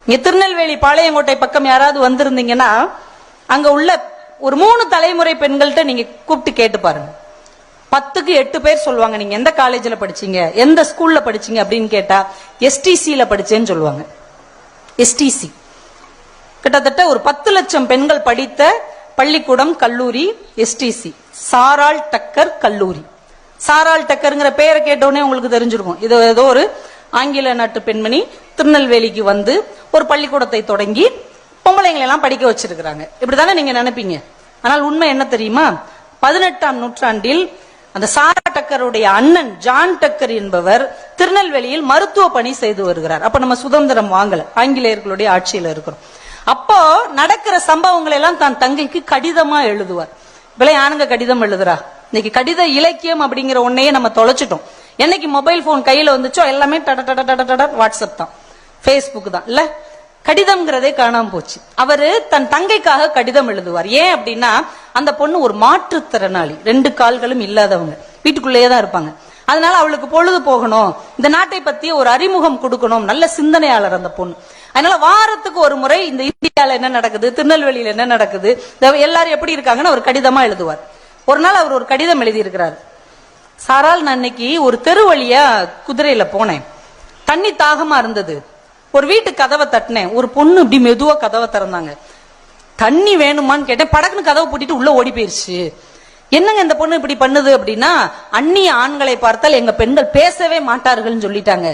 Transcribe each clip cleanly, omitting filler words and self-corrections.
இங்க திருநெல்வேலி பாளையங்கோட்டை பக்கம் யாராவது வந்திருந்தீங்கன்னா அங்க உள்ள ஒரு 3 தலைமுறை பெண்கள்கிட்ட நீங்க கூப்பிட்டு கேட்டு பாருங்க. 10க்கு 8 பேர் சொல்லுவாங்க நீங்க எந்த காலேஜ்ல படிச்சீங்க, எந்த ஸ்கூல்ல படிச்சீங்க அப்படின்னு கேட்டா எஸ்டிசில படிச்சேன்னு சொல்லுவாங்க. எஸ்டிசி கிட்டத்தட்ட ஒரு 10 லட்சம் பெண்கள் படித்த பள்ளிக்கூடம், கல்லூரி எஸ்டிசி, சாராள் டக்கர் கல்லூரி. சாராள் டக்கர்ங்கிற பேரை கேட்டோடனே உங்களுக்கு தெரிஞ்சிருக்கும், இது ஏதோ ஒரு ஆங்கில நாட்டு பெண்மணி திருநெல்வேலிக்கு வந்து ஒரு பள்ளிக்கூடத்தை தொடங்கி பொம்பளைங்களை எல்லாம் படிக்க வச்சிருக்கிறாங்க. இப்படித்தானே நீங்க நினைப்பீங்க. ஆனால் உண்மை என்ன தெரியுமா? 18ஆம் நூற்றாண்டில் அந்த சாரா டக்கருடைய அண்ணன் ஜான் டக்கர் என்பவர் திருநெல்வேலியில் மருத்துவ பணி செய்து வருகிறார். அப்ப நம்ம சுதந்திரம் வாங்கல, ஆங்கிலேயர்களுடைய ஆட்சியில இருக்கிறோம். அப்போ நடக்கிற சம்பவங்களை எல்லாம் தான் தங்கைக்கு கடிதமா எழுதுவார். இப்ப யாருங்க கடிதம் எழுதுறா? இன்னைக்கு கடித இலக்கியம் அப்படிங்கிற ஒன்னையே நம்ம தொலைச்சிட்டோம். என்னைக்கு மொபைல் போன் கையில வந்துச்சோ எல்லாமே வாட்ஸ்அப் தான், பேஸ்புக் தான். இல்ல, கடிதம்ங்கிறதே காணாம போச்சு. அவரு தன் தங்கைக்காக கடிதம் எழுதுவார். ஏன் அப்படின்னா அந்த பொண்ணு ஒரு மாற்றுத்திறனாளி, 2 கால்களும் இல்லாதவங்க, வீட்டுக்குள்ளேயே தான் இருப்பாங்க. அதனால அவளுக்கு பொழுது போகணும், இந்த நாட்டை பத்தி ஒரு அறிமுகம் கொடுக்கணும், நல்ல சிந்தனையாளர் அந்த பொண்ணு. அதனால வாரத்துக்கு ஒரு முறை இந்த இந்தியால என்ன நடக்குது, திருநெல்வேலியில என்ன நடக்குது, எல்லாரும் எப்படி இருக்காங்கன்னு ஒரு கடிதமா எழுதுவார். ஒரு நாள் அவர் ஒரு கடிதம் எழுதி இருக்கிறார். சாரால், நான் இன்னைக்கு ஒரு தெரு வழியா குதிரையில போனேன், தண்ணி தாகமா இருந்தது, ஒரு வீட்டு கதவை தட்டினேன், ஒரு பொண்ணு இப்படி மெதுவா கதவை திறந்தாங்க, தண்ணி வேணுமான்னு கேட்டேன், படக்குன்னு கதவை பூட்டிட்டு உள்ள ஓடி போயிருச்சு. என்னங்க இந்த பொண்ணு இப்படி பண்ணுது அப்படின்னா, அந்நிய ஆண்களை பார்த்தால் எங்க பெண்கள் பேசவே மாட்டார்கள் சொல்லிட்டாங்க.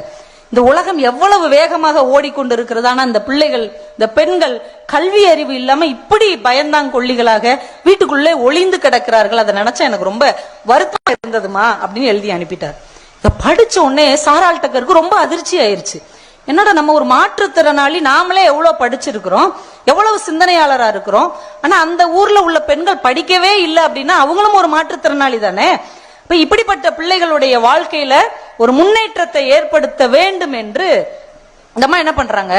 இந்த உலகம் எவ்வளவு வேகமாக ஓடிக்கொண்டு இருக்கிறது, ஆனா இந்த பிள்ளைகள், இந்த பெண்கள் கல்வி அறிவு இல்லாம இப்படி பயந்தாங்கொள்ளிகளாக வீட்டுக்குள்ளே ஒளிந்து கிடக்கிறார்கள். அதை நினைச்சா எனக்கு ரொம்ப வருத்தம் இருந்ததுமா அப்படின்னு எழுதி அனுப்பிட்டார். இத படிச்ச உடனே சாராள் டக்கருக்கு ரொம்ப அதிர்ச்சி ஆயிருச்சு. என்னடா, நம்ம ஒரு மாற்றுத்திறனாளி, நாமளே எவ்வளவு படிச்சிருக்கிறோம், எவ்வளவு சிந்தனையாளரா இருக்கிறோம், ஆனா அந்த ஊர்ல உள்ள பெண்கள் படிக்கவே இல்லை அப்படின்னா அவங்களும் ஒரு மாற்றுத்திறனாளி தானே. இப்ப இப்படிப்பட்ட பிள்ளைகளுடைய வாழ்க்கையில ஒரு முன்னேற்றத்தை ஏற்படுத்த வேண்டும் என்று இந்த அம்மா என்ன பண்றாங்க,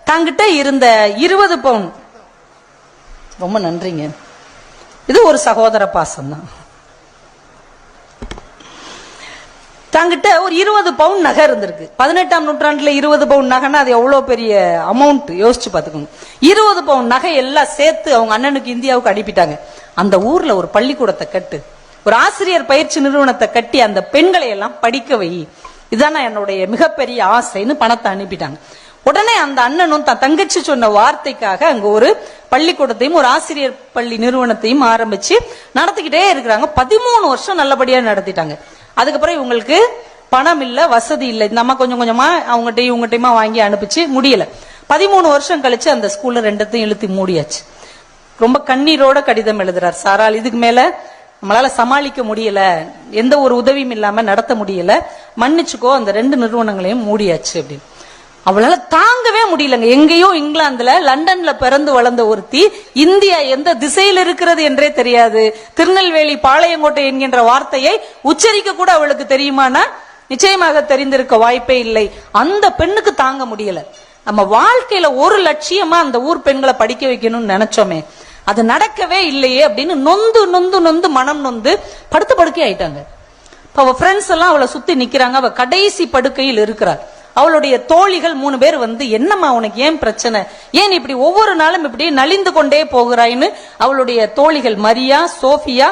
தாங்கிட்ட இருந்த 20 பவுன், ரொம்ப நன்றிங்க, இது ஒரு சகோதர பாசம் தான், தாங்கிட்ட ஒரு 20 பவுன் நகை இருந்திருக்கு. 18ஆம் நூற்றாண்டுல 20 பவுன் நகைன்னா அது எவ்வளவு பெரிய அமௌண்ட் யோசிச்சு பாத்துக்கோங்க. 20 பவுன் நகை எல்லாம் சேர்த்து அவங்க அண்ணனுக்கு இந்தியாவுக்கு அனுப்பிட்டாங்க. அந்த ஊர்ல ஒரு பள்ளிக்கூடத்தை கட்டு, ஒரு ஆசிரியர் பயிற்சி நிறுவனத்தை கட்டி அந்த பெண்களை எல்லாம் படிக்க வை, இதுதான் என்னுடைய மிகப்பெரிய ஆசைன்னு பணத்தை அனுப்பிட்டாங்க. உடனே அந்த அண்ணனும் தன் தங்கச்சி சொன்ன வார்த்தைக்காக அங்க ஒரு பள்ளிக்கூடத்தையும் ஒரு ஆசிரியர் பள்ளி நிறுவனத்தையும் ஆரம்பிச்சு நடத்திக்கிட்டே இருக்கிறாங்க. 13 வருஷம் நல்லபடியா நடத்திட்டாங்க. அதுக்கப்புறம் இவங்களுக்கு பணம் இல்ல, வசதி இல்லை, இந்த அம்மா கொஞ்சம் கொஞ்சமா அவங்ககிட்டயும் இவங்ககிட்டயுமா வாங்கி அனுப்பிச்சு முடியல. 13 வருஷம் கழிச்சு அந்த ஸ்கூல்ல 2த்தையும் இழுத்து மூடியாச்சு. ரொம்ப கண்ணீரோட கடிதம் எழுதுறார் சாரால், இதுக்கு மேல நம்மளால சமாளிக்க முடியல, எந்த ஒரு உதவியும் இல்லாம நடத்த முடியல, மன்னிச்சுக்கோ, அந்த 2 நிறுவனங்களையும் மூடியாச்சு அப்படின்னு. அவளால தாங்கவே முடியலங்க. எங்கேயோ இங்கிலாந்துல, லண்டன்ல பிறந்து வளர்ந்த ஒருத்தி, இந்தியா எந்த திசையில் இருக்கிறது என்றே தெரியாது, திருநெல்வேலி பாளையங்கோட்டை என்கின்ற வார்த்தையை உச்சரிக்க கூட அவளுக்கு தெரியுமானா நிச்சயமாக தெரிந்திருக்க வாய்ப்பே இல்லை. அந்த பெண்ணுக்கு தாங்க முடியல. நம்ம வாழ்க்கையில ஒரு லட்சியமா அந்த ஊர் பெண்களை படிக்க வைக்கணும்னு நினைச்சோமே, அது நடக்கவே இல்லையே அப்படின்னு நொந்து நொந்து நொந்து மனம் நொந்து படுத்து படுக்கை ஆயிட்டாங்க. அவ ஃப்ரெண்ட்ஸ் எல்லாம் அவளை சுத்தி நிக்கிறாங்க. அவ கடைசி படுக்கையில் இருக்கிறார். அவளுடைய தோழிகள் 3 பேர் வந்து, என்னம்மா உனக்கு ஏன் பிரச்சனை, ஏன் இப்படி ஒவ்வொரு நாளும் இப்படி நலிந்து கொண்டே போகிறாயின்னு அவளுடைய தோழிகள் மரியா, சோஃபியா,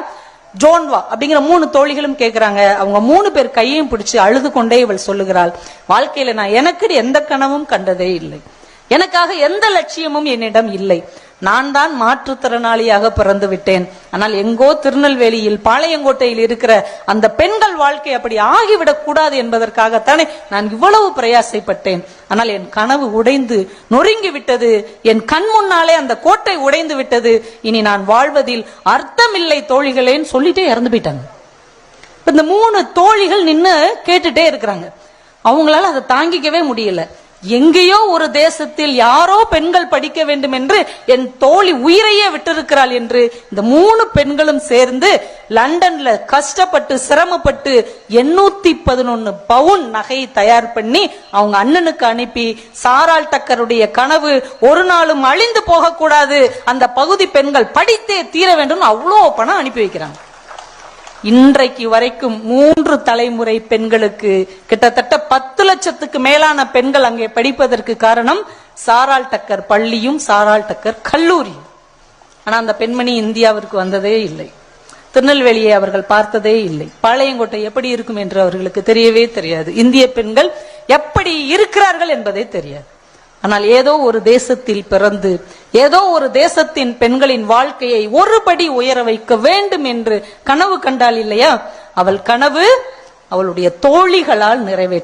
ஜோன்வா அப்படிங்கிற 3 தோழிகளும் கேட்கிறாங்க. அவங்க 3 பேர் கையையும் பிடிச்சு அழுது கொண்டே இவள் சொல்லுகிறாள், வாழ்க்கையில நான் எனக்கு எந்த கனவும் கண்டதே இல்லை, எனக்காக எந்த லட்சியமும் என்னிடம் இல்லை, நான் தான் மாற்றுத்திறனாளியாக பிறந்து விட்டேன். ஆனால் எங்கோ திருநெல்வேலியில் பாளையங்கோட்டையில் இருக்கிற அந்த பெண்கள் வாழ்க்கை அப்படி ஆகிவிடக் கூடாது என்பதற்காகத்தானே நான் இவ்வளவு பிரயாசைப்பட்டேன். ஆனால் என் கனவு உடைந்து நொறுங்கி விட்டது, என் கண் முன்னாலே அந்த கோட்டை உடைந்து விட்டது, இனி நான் வாழ்வதில் அர்த்தமில்லை தோழிகளேன்னு சொல்லிட்டே இறந்து போயிட்டாங்க. இந்த 3 தோழிகள் நின்னு கேட்டுட்டே இருக்கிறாங்க. அவங்களால அதை தாங்கிக்கவே முடியல. எங்கேயோ ஒரு தேசத்தில் யாரோ பெண்கள் படிக்க வேண்டும் என்று என் தோழி உயிரையே விட்டிருக்கிறாள் என்று இந்த 3 பெண்களும் சேர்ந்து லண்டன்ல கஷ்டப்பட்டு சிரமப்பட்டு 811 பவுன் நகையை தயார் பண்ணி அவங்க அண்ணனுக்கு அனுப்பி, சாராள் டக்கருடைய கனவு ஒரு நாளும் அழிந்து போக கூடாது, அந்த பகுதி பெண்கள் படித்தே தீர வேண்டும், அவ்வளோ பணம் அனுப்பி வைக்கிறாங்க. இன்றைக்கு வரைக்கும் 3 தலைமுறை பெண்களுக்கு கிட்டத்தட்ட 10 லட்சத்துக்கு மேலான பெண்கள் அங்கே படிப்பதற்கு காரணம் சாராள் டக்கர் பள்ளியும் சாராள் டக்கர் கல்லூரியும். ஆனா அந்த பெண்மணி இந்தியாவிற்கு வந்ததே இல்லை. திருநெல்வேலியை அவர்கள் பார்த்ததே இல்லை. பாளையங்கோட்டை எப்படி இருக்கும் என்று அவர்களுக்கு தெரியவே தெரியாது. இந்திய பெண்கள் எப்படி இருக்கிறார்கள் என்பதே தெரியாது. ஆனால் ஏதோ ஒரு தேசத்தில் பிறந்து ஏதோ ஒரு தேசத்தின் பெண்களின் வாழ்க்கையை ஒருபடி உயர வைக்க வேண்டும் என்று கனவு கண்டாள் இல்லையா, அவள் கனவு அவளுடைய தோழிகளால் நிறைவேற்ற